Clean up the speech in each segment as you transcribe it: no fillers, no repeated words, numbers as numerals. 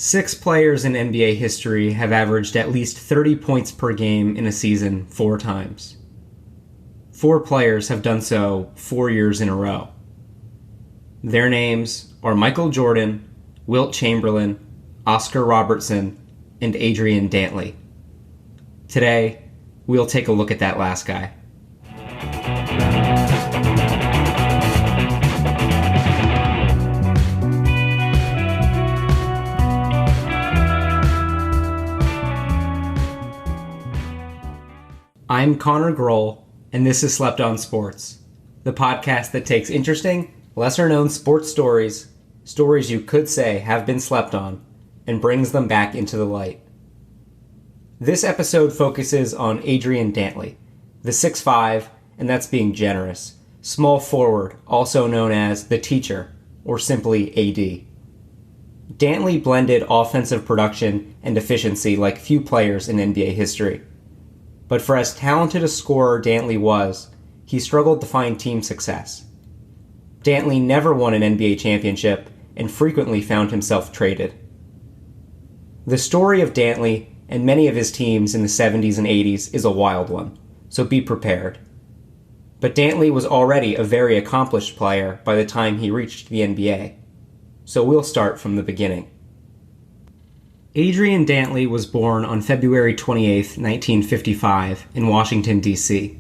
6 players in NBA history have averaged at least 30 points per game in a season 4 times. 4 players have done so 4 years in a row. Their names are Michael Jordan, Wilt Chamberlain, Oscar Robertson, and Adrian Dantley. Today, we'll take a look at that last guy. I'm Connor Grohl, and this is Slept On Sports, the podcast that takes interesting, lesser-known sports stories you could say have been slept on, and brings them back into the light. This episode focuses on Adrian Dantley, the 6'5", and that's being generous, small forward, also known as the teacher, or simply AD. Dantley blended offensive production and efficiency like few players in NBA history. But for as talented a scorer Dantley was, he struggled to find team success. Dantley never won an NBA championship and frequently found himself traded. The story of Dantley and many of his teams in the 70s and 80s is a wild one, so be prepared. But Dantley was already a very accomplished player by the time he reached the NBA, so we'll start from the beginning. Adrian Dantley was born on February 28, 1955, in Washington, D.C.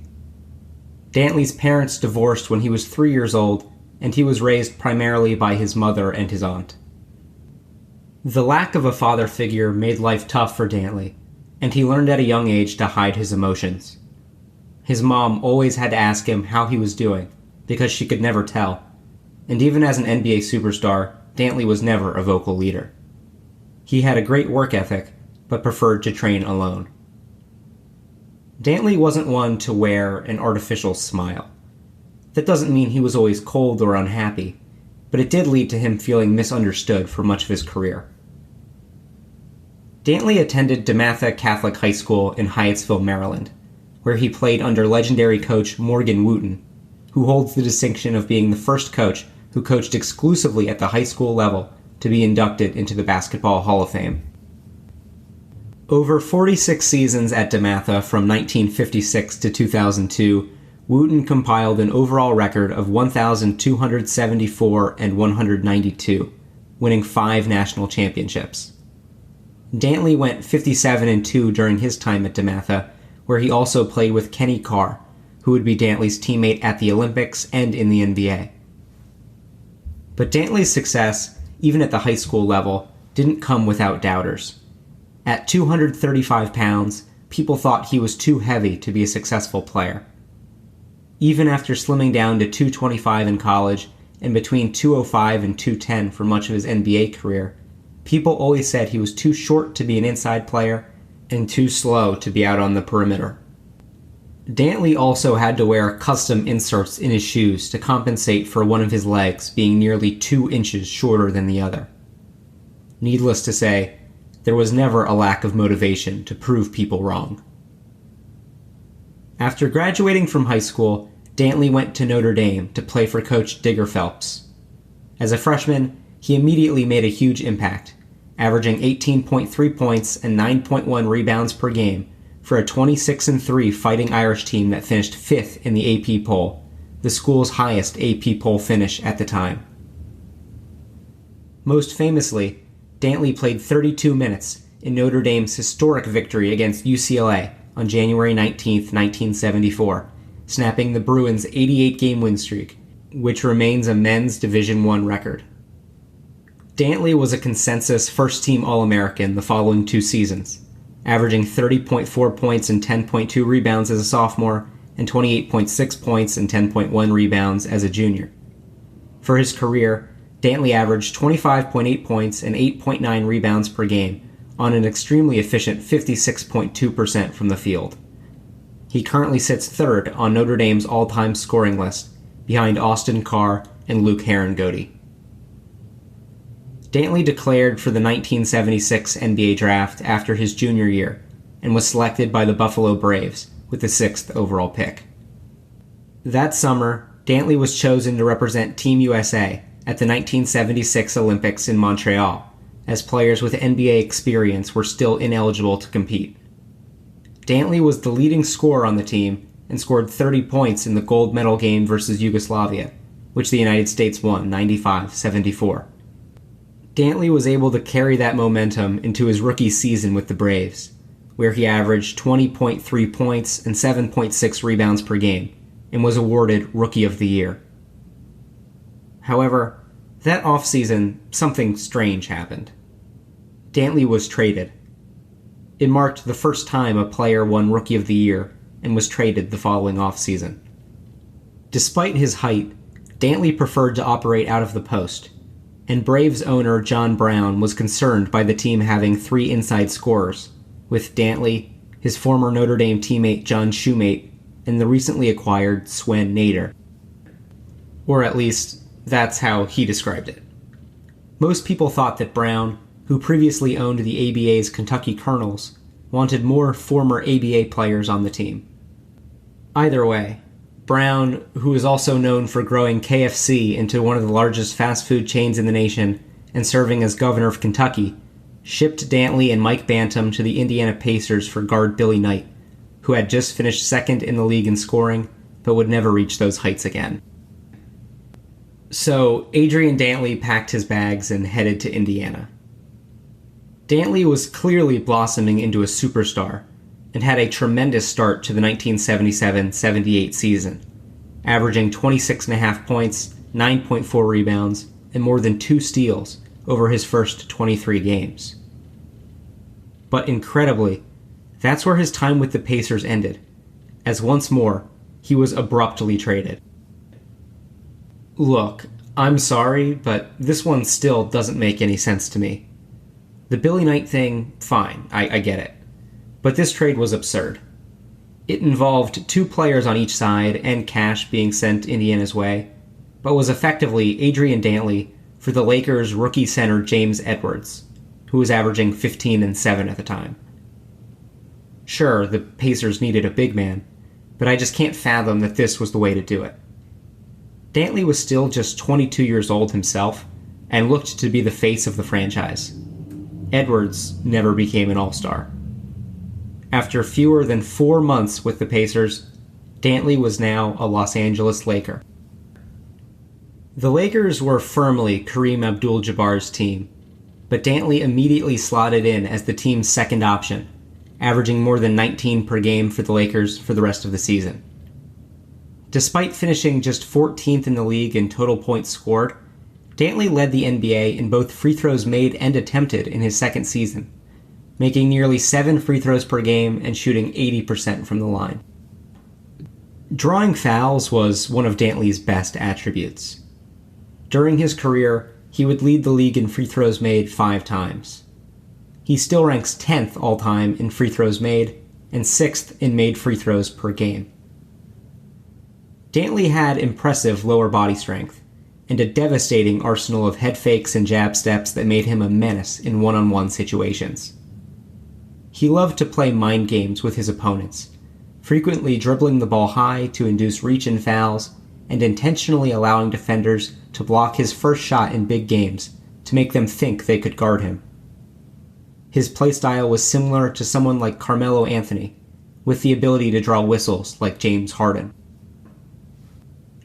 Dantley's parents divorced when he was 3 years old, and he was raised primarily by his mother and his aunt. The lack of a father figure made life tough for Dantley, and he learned at a young age to hide his emotions. His mom always had to ask him how he was doing, because she could never tell, and even as an NBA superstar, Dantley was never a vocal leader. He had a great work ethic, but preferred to train alone. Dantley wasn't one to wear an artificial smile. That doesn't mean he was always cold or unhappy, but it did lead to him feeling misunderstood for much of his career. Dantley attended DeMatha Catholic High School in Hyattsville, Maryland, where he played under legendary coach Morgan Wooten, who holds the distinction of being the first coach who coached exclusively at the high school level to be inducted into the Basketball Hall of Fame. Over 46 seasons at DeMatha from 1956 to 2002, Wooten compiled an overall record of 1,274 and 192, winning 5 national championships. Dantley went 57-2 during his time at DeMatha, where he also played with Kenny Carr, who would be Dantley's teammate at the Olympics and in the NBA. But Dantley's success, even at the high school level, didn't come without doubters. At 235 pounds, people thought he was too heavy to be a successful player. Even after slimming down to 225 in college and between 205 and 210 for much of his NBA career, people always said he was too short to be an inside player and too slow to be out on the perimeter. Dantley also had to wear custom inserts in his shoes to compensate for one of his legs being nearly 2 inches shorter than the other. Needless to say, there was never a lack of motivation to prove people wrong. After graduating from high school, Dantley went to Notre Dame to play for Coach Digger Phelps. As a freshman, he immediately made a huge impact, averaging 18.3 points and 9.1 rebounds per game for a 26-3 Fighting Irish team that finished 5th in the AP poll, the school's highest AP poll finish at the time. Most famously, Dantley played 32 minutes in Notre Dame's historic victory against UCLA on January 19, 1974, snapping the Bruins' 88-game win streak, which remains a men's Division I record. Dantley was a consensus first-team All-American the following 2 seasons, averaging 30.4 points and 10.2 rebounds as a sophomore, and 28.6 points and 10.1 rebounds as a junior. For his career, Dantley averaged 25.8 points and 8.9 rebounds per game on an extremely efficient 56.2% from the field. He currently sits 3rd on Notre Dame's all-time scoring list, behind Austin Carr and Luke Herringody. Dantley declared for the 1976 NBA draft after his junior year and was selected by the Buffalo Braves with the 6th overall pick. That summer, Dantley was chosen to represent Team USA at the 1976 Olympics in Montreal, as players with NBA experience were still ineligible to compete. Dantley was the leading scorer on the team and scored 30 points in the gold medal game versus Yugoslavia, which the United States won 95-74. Dantley was able to carry that momentum into his rookie season with the Braves, where he averaged 20.3 points and 7.6 rebounds per game, and was awarded Rookie of the Year. However, that offseason, something strange happened. Dantley was traded. It marked the first time a player won Rookie of the Year and was traded the following offseason. Despite his height, Dantley preferred to operate out of the post, and Braves owner John Brown was concerned by the team having 3 inside scorers, with Dantley, his former Notre Dame teammate John Shoemate, and the recently acquired Swen Nader. Or at least, that's how he described it. Most people thought that Brown, who previously owned the ABA's Kentucky Colonels, wanted more former ABA players on the team. Either way, Brown, who is also known for growing KFC into one of the largest fast food chains in the nation and serving as governor of Kentucky, shipped Dantley and Mike Bantam to the Indiana Pacers for guard Billy Knight, who had just finished second in the league in scoring, but would never reach those heights again. So Adrian Dantley packed his bags and headed to Indiana. Dantley was clearly blossoming into a superstar, and had a tremendous start to the 1977-78 season, averaging 26.5 points, 9.4 rebounds, and more than 2 steals over his first 23 games. But incredibly, that's where his time with the Pacers ended, as once more, he was abruptly traded. Look, I'm sorry, but this one still doesn't make any sense to me. The Billy Knight thing, fine, I get it. But this trade was absurd. It involved 2 players on each side and cash being sent Indiana's way, but was effectively Adrian Dantley for the Lakers' rookie center James Edwards, who was averaging 15 and 7 at the time. Sure, the Pacers needed a big man, but I just can't fathom that this was the way to do it. Dantley was still just 22 years old himself, and looked to be the face of the franchise. Edwards never became an all-star. After fewer than 4 months with the Pacers, Dantley was now a Los Angeles Laker. The Lakers were firmly Kareem Abdul-Jabbar's team, but Dantley immediately slotted in as the team's second option, averaging more than 19 per game for the Lakers for the rest of the season. Despite finishing just 14th in the league in total points scored, Dantley led the NBA in both free throws made and attempted in his second season, making nearly 7 free throws per game and shooting 80% from the line. Drawing fouls was one of Dantley's best attributes. During his career, he would lead the league in free throws made 5 times. He still ranks 10th all-time in free throws made and 6th in made free throws per game. Dantley had impressive lower body strength and a devastating arsenal of head fakes and jab steps that made him a menace in one-on-one situations. He loved to play mind games with his opponents, frequently dribbling the ball high to induce reach and fouls, and intentionally allowing defenders to block his first shot in big games to make them think they could guard him. His playstyle was similar to someone like Carmelo Anthony, with the ability to draw whistles like James Harden.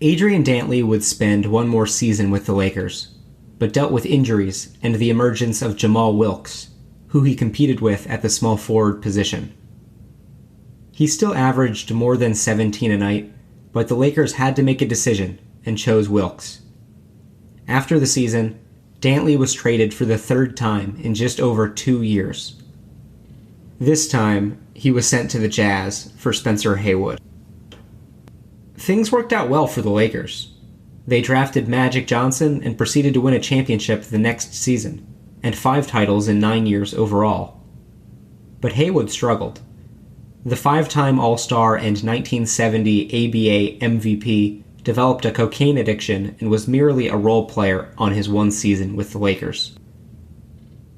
Adrian Dantley would spend one more season with the Lakers, but dealt with injuries and the emergence of Jamal Wilkes, who he competed with at the small forward position. He still averaged more than 17 a night, but the Lakers had to make a decision and chose Wilkes. After the season, Dantley was traded for the 3rd time in just over 2 years. This time, he was sent to the Jazz for Spencer Haywood. Things worked out well for the Lakers. They drafted Magic Johnson and proceeded to win a championship the next season, and 5 titles in 9 years overall. But Haywood struggled. The 5-time All-Star and 1970 ABA MVP developed a cocaine addiction and was merely a role player on his one season with the Lakers.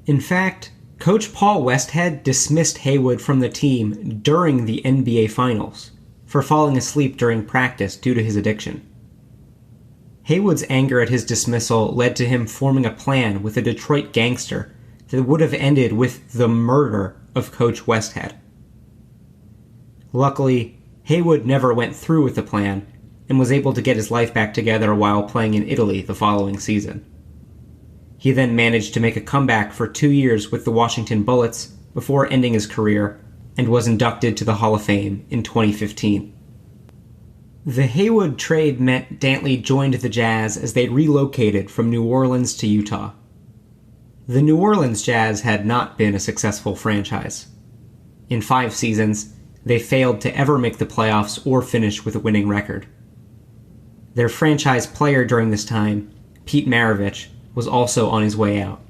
In fact, Coach Paul Westhead dismissed Haywood from the team during the NBA Finals for falling asleep during practice due to his addiction. Haywood's anger at his dismissal led to him forming a plan with a Detroit gangster that would have ended with the murder of Coach Westhead. Luckily, Haywood never went through with the plan and was able to get his life back together while playing in Italy the following season. He then managed to make a comeback for 2 years with the Washington Bullets before ending his career and was inducted to the Hall of Fame in 2015. The Haywood trade meant Dantley joined the Jazz as they relocated from New Orleans to Utah. The New Orleans Jazz had not been a successful franchise. In 5 seasons, they failed to ever make the playoffs or finish with a winning record. Their franchise player during this time, Pete Maravich, was also on his way out.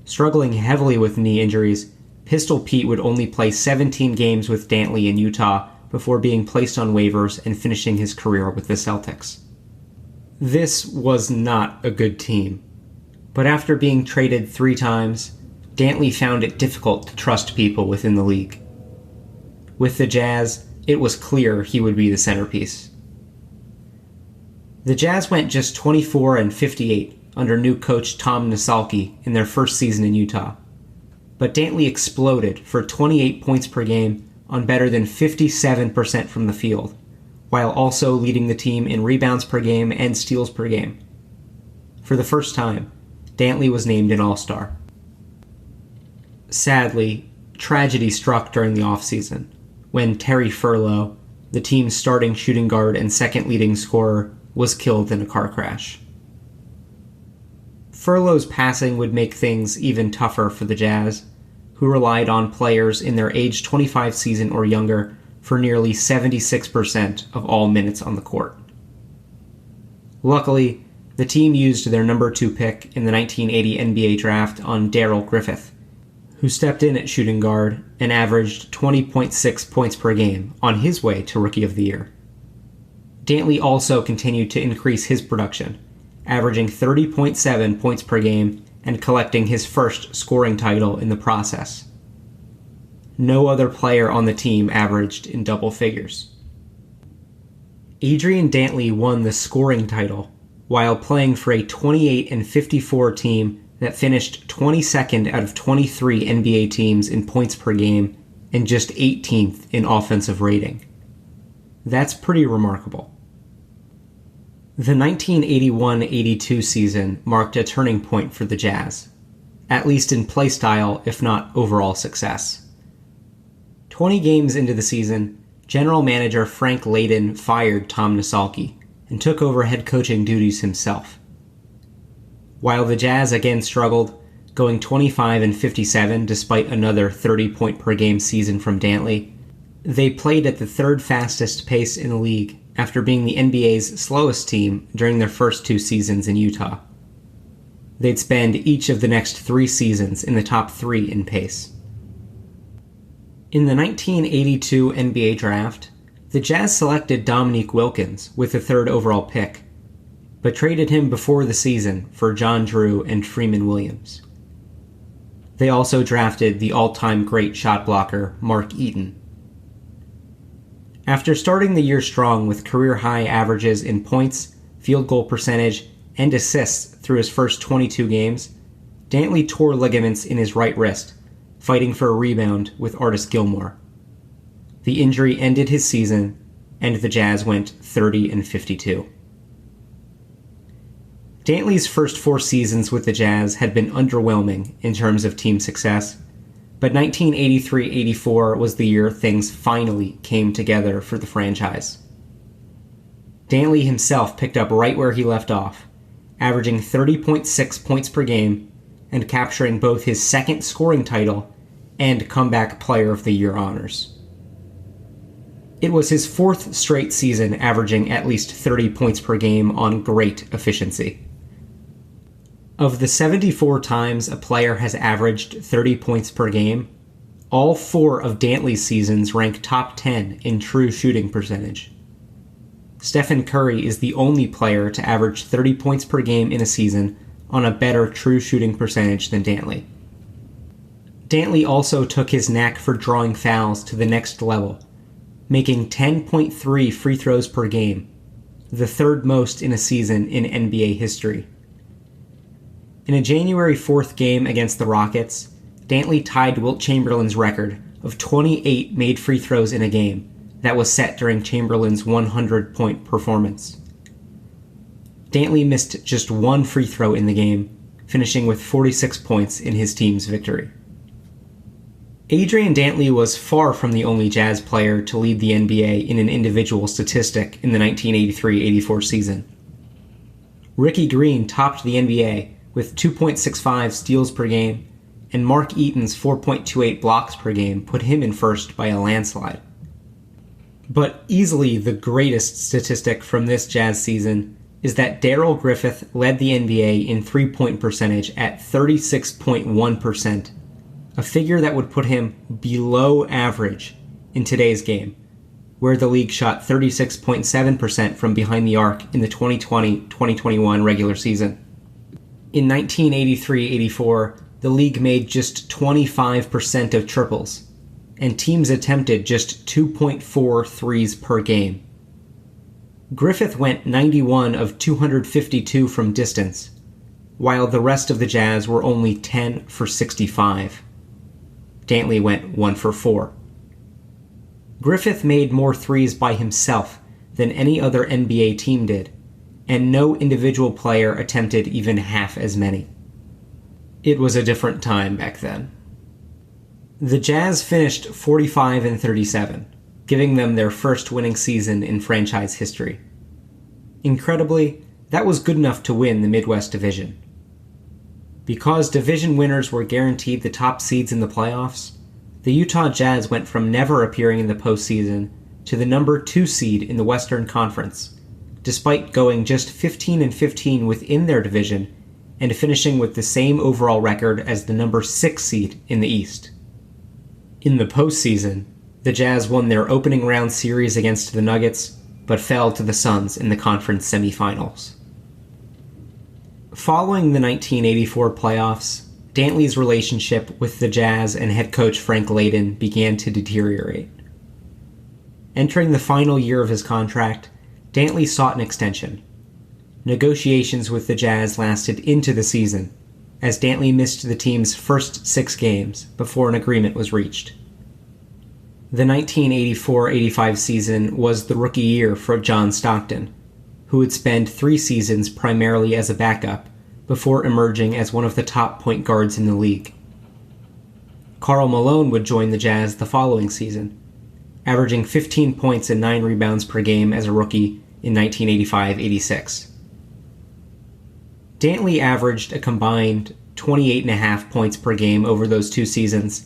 Struggling heavily with knee injuries, Pistol Pete would only play 17 games with Dantley in Utah before being placed on waivers and finishing his career with the Celtics. This was not a good team, but after being traded 3 times, Dantley found it difficult to trust people within the league. With the Jazz, it was clear he would be the centerpiece. The Jazz went just 24-58 under new coach Tom Nasalki in their first season in Utah, but Dantley exploded for 28 points per game on better than 57% from the field, while also leading the team in rebounds per game and steals per game. For the first time, Dantley was named an All-Star. Sadly, tragedy struck during the offseason, when Terry Furlow, the team's starting shooting guard and second leading scorer, was killed in a car crash. Furlow's passing would make things even tougher for the Jazz, who relied on players in their age 25 season or younger for nearly 76% of all minutes on the court. Luckily, the team used their number 2 pick in the 1980 NBA draft on Darrell Griffith, who stepped in at shooting guard and averaged 20.6 points per game on his way to Rookie of the Year. Dantley also continued to increase his production, averaging 30.7 points per game and collecting his first scoring title in the process. No other player on the team averaged in double figures. Adrian Dantley won the scoring title while playing for a 28-54 team that finished 22nd out of 23 NBA teams in points per game and just 18th in offensive rating. That's pretty remarkable. The 1981-82 season marked a turning point for the Jazz, at least in play style, if not overall success. 20 games into the season, general manager Frank Layden fired Tom Nasalki and took over head coaching duties himself. While the Jazz again struggled, going 25-57 despite another 30-point-per-game season from Dantley, they played at the 3rd fastest pace in the league after being the NBA's slowest team during their first 2 seasons in Utah. They'd spend each of the next 3 seasons in the top 3 in pace. In the 1982 NBA draft, the Jazz selected Dominique Wilkins with the 3rd overall pick, but traded him before the season for John Drew and Freeman Williams. They also drafted the all-time great shot blocker Mark Eaton. After starting the year strong with career-high averages in points, field goal percentage, and assists through his first 22 games, Dantley tore ligaments in his right wrist, fighting for a rebound with Artis Gilmore. The injury ended his season, and the Jazz went 30-52. Dantley's first 4 seasons with the Jazz had been underwhelming in terms of team success, but 1983-84 was the year things finally came together for the franchise. Dantley himself picked up right where he left off, averaging 30.6 points per game and capturing both his 2nd scoring title and Comeback Player of the Year honors. It was his 4th straight season averaging at least 30 points per game on great efficiency. Of the 74 times a player has averaged 30 points per game, all 4 of Dantley's seasons rank top 10 in true shooting percentage. Stephen Curry is the only player to average 30 points per game in a season on a better true shooting percentage than Dantley. Dantley also took his knack for drawing fouls to the next level, making 10.3 free throws per game, the 3rd most in a season in NBA history. In a January 4th game against the Rockets, Dantley tied Wilt Chamberlain's record of 28 made free throws in a game that was set during Chamberlain's 100-point performance. Dantley missed just one free throw in the game, finishing with 46 points in his team's victory. Adrian Dantley was far from the only Jazz player to lead the NBA in an individual statistic in the 1983-84 season. Ricky Green topped the NBA with 2.65 steals per game, and Mark Eaton's 4.28 blocks per game put him in first by a landslide. But easily the greatest statistic from this Jazz season is that Darrell Griffith led the NBA in three-point percentage at 36.1%, a figure that would put him below average in today's game, where the league shot 36.7% from behind the arc in the 2020-2021 regular season. In 1983-84, the league made just 25% of triples, and teams attempted just 2.4 threes per game. Griffith went 91 of 252 from distance, while the rest of the Jazz were only 10 for 65. Dantley went 1 for 4. Griffith made more threes by himself than any other NBA team did, and no individual player attempted even half as many. It was a different time back then. The Jazz finished 45-37, giving them their first winning season in franchise history. Incredibly, that was good enough to win the Midwest Division. Because division winners were guaranteed the top seeds in the playoffs, the Utah Jazz went from never appearing in the postseason to the number 2 seed in the Western Conference, despite going just 15-15 within their division and finishing with the same overall record as the number 6 seed in the East. In the postseason, the Jazz won their opening round series against the Nuggets, but fell to the Suns in the conference semifinals. Following the 1984 playoffs, Dantley's relationship with the Jazz and head coach Frank Layden began to deteriorate. Entering the final year of his contract, Dantley sought an extension. Negotiations with the Jazz lasted into the season, as Dantley missed the team's first 6 games before an agreement was reached. The 1984-85 season was the rookie year for John Stockton, who would spend 3 seasons primarily as a backup before emerging as one of the top point guards in the league. Karl Malone would join the Jazz the following season, averaging 15 points and 9 rebounds per game as a rookie in 1985-86. Dantley averaged a combined 28.5 points per game over those 2 seasons,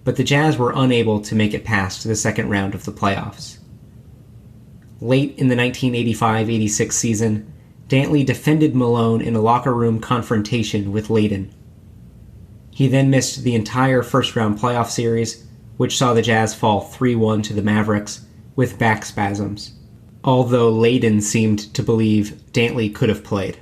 but the Jazz were unable to make it past the second round of the playoffs. Late in the 1985-86 season, Dantley defended Malone in a locker room confrontation with Layden. He then missed the entire first-round playoff series, which saw the Jazz fall 3-1 to the Mavericks with back spasms, although Layden seemed to believe Dantley could have played.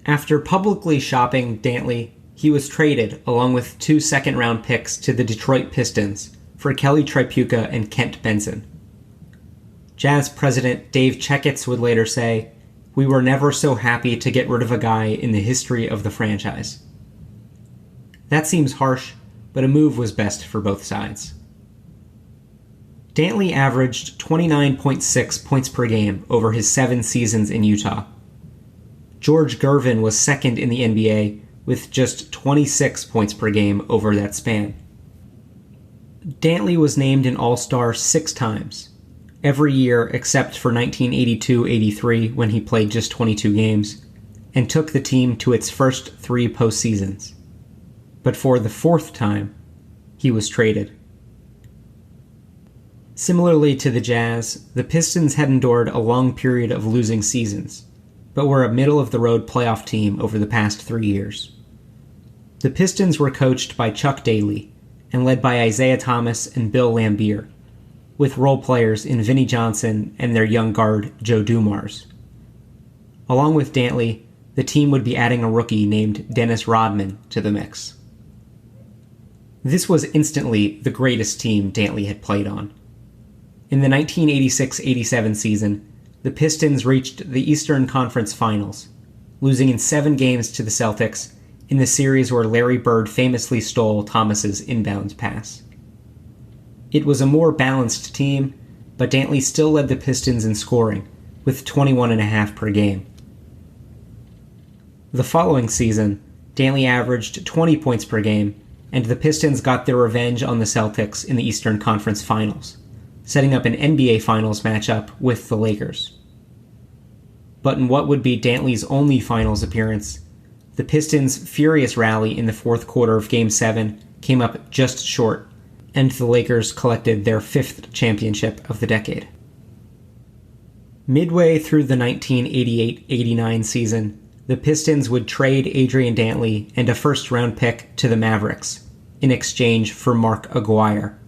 After publicly shopping Dantley, he was traded along with 2 second-round picks to the Detroit Pistons for Kelly Tripucka and Kent Benson. Jazz president Dave Checketts would later say, "We were never so happy to get rid of a guy in the history of the franchise." That seems harsh, but a move was best for both sides. Dantley averaged 29.6 points per game over his 7 seasons in Utah. George Gervin was second in the NBA with just 26 points per game over that span. Dantley was named an All-Star 6 times, every year except for 1982-83 when he played just 22 games, and took the team to its first 3 postseasons. But for the 4th time, he was traded. Similarly to the Jazz, the Pistons had endured a long period of losing seasons, but were a middle-of-the-road playoff team over the past 3 years. The Pistons were coached by Chuck Daly and led by Isaiah Thomas and Bill Laimbeer, with role players in Vinnie Johnson and their young guard Joe Dumars. Along with Dantley, the team would be adding a rookie named Dennis Rodman to the mix. This was instantly the greatest team Dantley had played on. In the 1986-87 season, the Pistons reached the Eastern Conference Finals, losing in 7 games to the Celtics in the series where Larry Bird famously stole Thomas's inbound pass. It was a more balanced team, but Dantley still led the Pistons in scoring, with 21.5 per game. The following season, Dantley averaged 20 points per game, and the Pistons got their revenge on the Celtics in the Eastern Conference Finals, setting up an NBA Finals matchup with the Lakers. But in what would be Dantley's only Finals appearance, the Pistons' furious rally in the fourth quarter of Game 7 came up just short, and the Lakers collected their 5th championship of the decade. Midway through the 1988-89 season, the Pistons would trade Adrian Dantley and a first-round pick to the Mavericks in exchange for Mark Aguirre.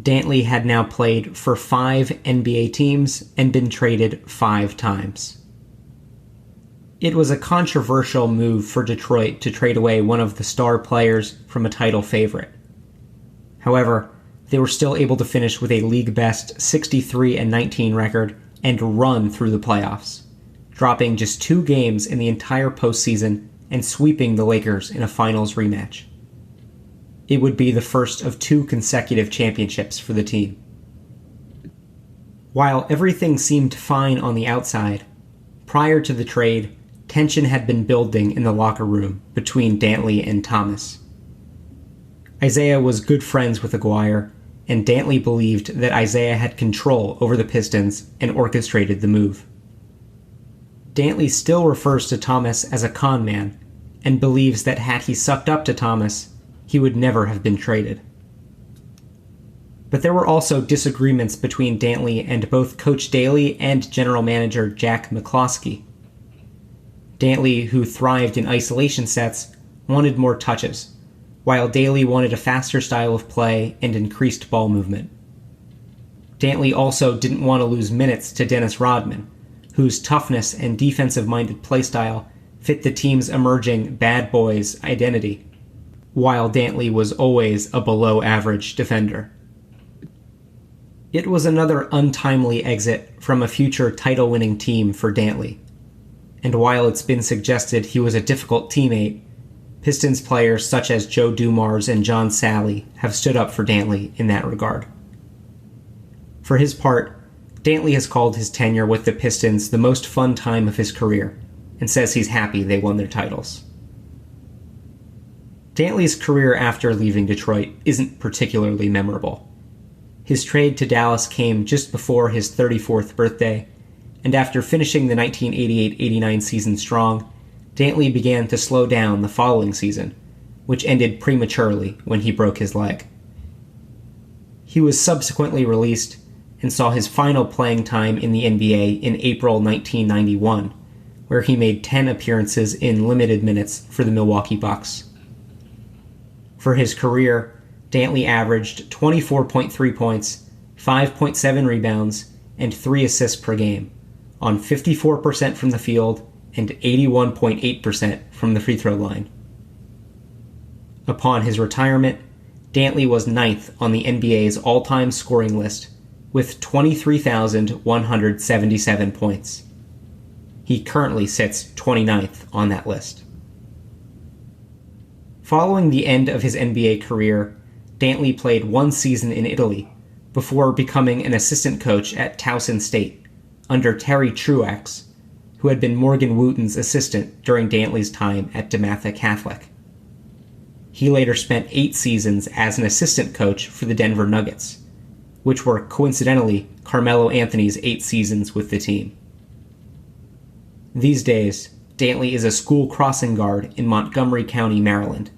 Dantley had now played for 5 NBA teams and been traded 5 times. It was a controversial move for Detroit to trade away one of the star players from a title favorite. However, they were still able to finish with a league-best 63-19 record and run through the playoffs, dropping just 2 games in the entire postseason and sweeping the Lakers in a finals rematch. It would be the first of 2 consecutive championships for the team. While everything seemed fine on the outside, prior to the trade, tension had been building in the locker room between Dantley and Thomas. Isaiah was good friends with Aguirre, and Dantley believed that Isaiah had control over the Pistons and orchestrated the move. Dantley still refers to Thomas as a con man, and believes that had he sucked up to Thomas, he would never have been traded. But there were also disagreements between Dantley and both Coach Daly and General Manager Jack McCloskey. Dantley, who thrived in isolation sets, wanted more touches, while Daly wanted a faster style of play and increased ball movement. Dantley also didn't want to lose minutes to Dennis Rodman, whose toughness and defensive-minded playstyle fit the team's emerging bad boys identity, while Dantley was always a below-average defender. It was another untimely exit from a future title-winning team for Dantley, and while it's been suggested he was a difficult teammate, Pistons players such as Joe Dumars and John Salley have stood up for Dantley in that regard. For his part, Dantley has called his tenure with the Pistons the most fun time of his career, and says he's happy they won their titles. Dantley's career after leaving Detroit isn't particularly memorable. His trade to Dallas came just before his 34th birthday, and after finishing the 1988-89 season strong, Dantley began to slow down the following season, which ended prematurely when he broke his leg. He was subsequently released and saw his final playing time in the NBA in April 1991, where he made 10 appearances in limited minutes for the Milwaukee Bucks. For his career, Dantley averaged 24.3 points, 5.7 rebounds, and 3 assists per game, on 54% from the field and 81.8% from the free throw line. Upon his retirement, Dantley was 9th on the NBA's all-time scoring list with 23,177 points. He currently sits 29th on that list. Following the end of his NBA career, Dantley played 1 season in Italy before becoming an assistant coach at Towson State under Terry Truax, who had been Morgan Wooten's assistant during Dantley's time at DeMatha Catholic. He later spent 8 seasons as an assistant coach for the Denver Nuggets, which were coincidentally Carmelo Anthony's 8 seasons with the team. These days, Dantley is a school crossing guard in Montgomery County, Maryland.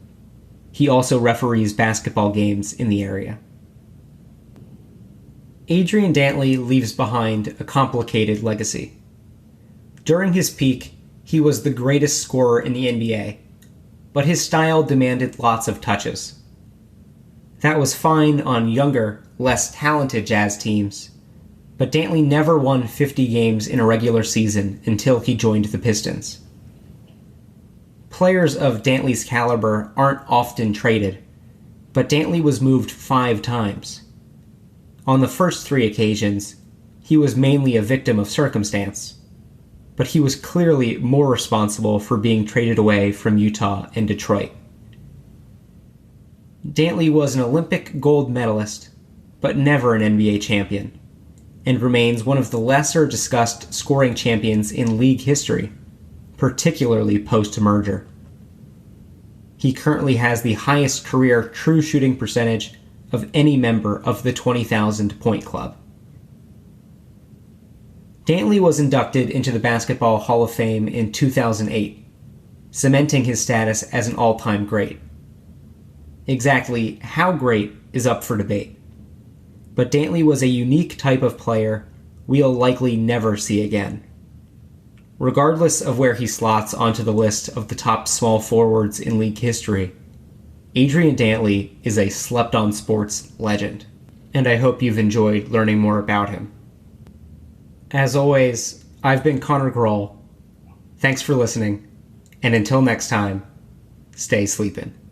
He also referees basketball games in the area. Adrian Dantley leaves behind a complicated legacy. During his peak, he was the greatest scorer in the NBA, but his style demanded lots of touches. That was fine on younger, less talented Jazz teams, but Dantley never won 50 games in a regular season until he joined the Pistons. Players of Dantley's caliber aren't often traded, but Dantley was moved 5 times. On the first 3 occasions, he was mainly a victim of circumstance. but he was clearly more responsible for being traded away from Utah and Detroit. Dantley was an Olympic gold medalist, but never an NBA champion, and remains one of the lesser discussed scoring champions in league history, particularly post-merger. He currently has the highest career true shooting percentage of any member of the 20,000 point club. Dantley was inducted into the Basketball Hall of Fame in 2008, cementing his status as an all-time great. Exactly how great is up for debate, but Dantley was a unique type of player we'll likely never see again. Regardless of where he slots onto the list of the top small forwards in league history, Adrian Dantley is a slept-on sports legend, and I hope you've enjoyed learning more about him. As always, I've been Connor Grohl. Thanks for listening, and until next time, stay sleepin'.